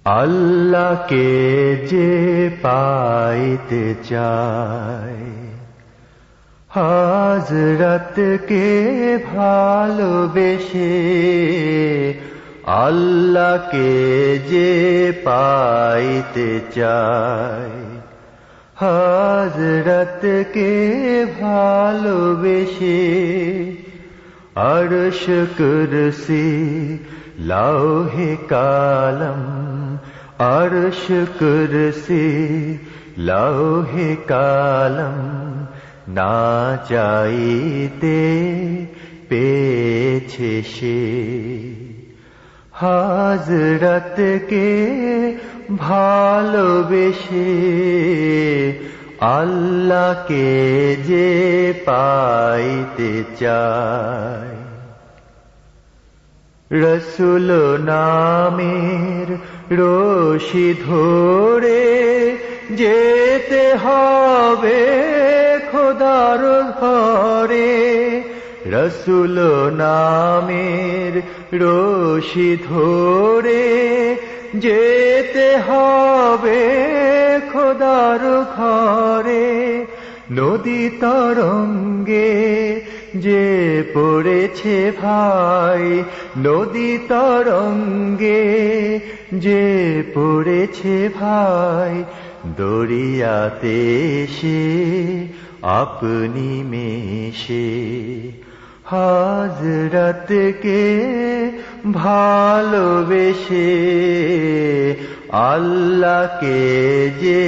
আল্লাহকে যে পাইতে চায়, হযরতকে ভালোবেসে। আল্লাহকে যে পাইতে চায়, হযরতকে ভালোবেসে। আরশ কুরসি লৌহে কালম, আরশ কুরসি লৌহে কালম, না চাইতে পেয়েছে সে। হযরতকে ভালোবেসে আল্লাহকে যে পাইতে চায়। রসূল নামের রশি ধরে যেতে হবে খোদার ঘরে। রসূল নামের রশি ধরে যেতে হবে খোদার ঘরে। নদী তরঙ্গে যে পড়েছে ভাই, নদী তরঙ্গে যে পড়েছে ভাই, দরিয়াতে সে আপনি মেশে। হযরতকে ভালোবেসে আল্লাহকে যে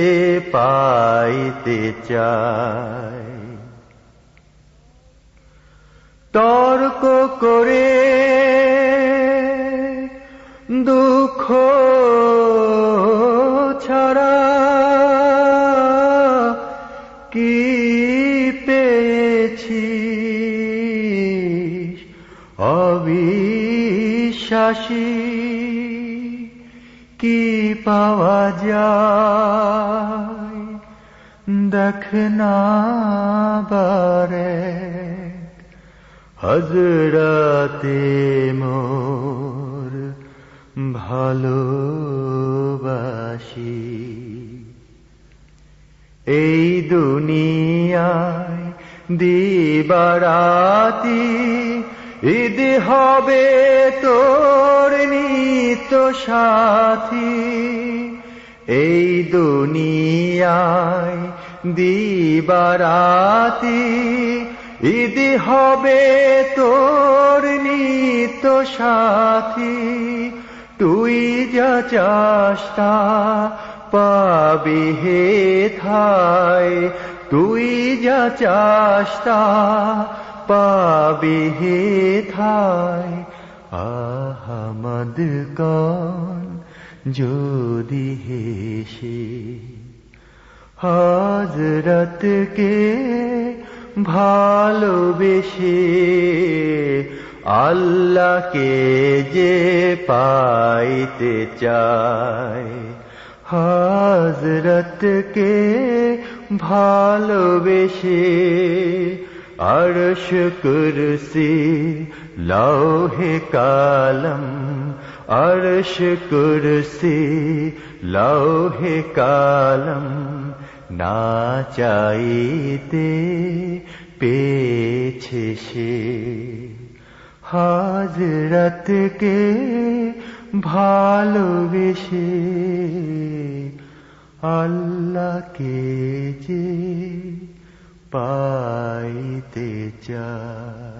পাইতে চায়। তর্ক করে দুঃখ ছাড়া কি পেয়েছিস অবিশ্বাসী, কি পাওয়া যায় দেখ না বারে। হযরতে মোর ভালোবাসি। এই দুনিয়ায় দিবারাতি ঈদ হবে তোর নিত্য সাথী। এই দুনিয়ায় দিবারাতি ঈদ হবে তোর নিত্য সাথী। তুই যা চাস তা পাবি হে ঠাই, তুই যা চাস তা পাবি হে ঠাই। আহমদ কন যদি হেসে হযরতকে ভালোবেসে আল্লাহকে যে পাইতে চায়। হযরতকে ভালোবেসে আরশ কুরসি লৌহে কালম, আরশ কুরসি লৌহে কালম, না চাইতে পেয়েছে সে। হযরতকে ভালোবেসে আল্লাহকে যে পাইতে চায়।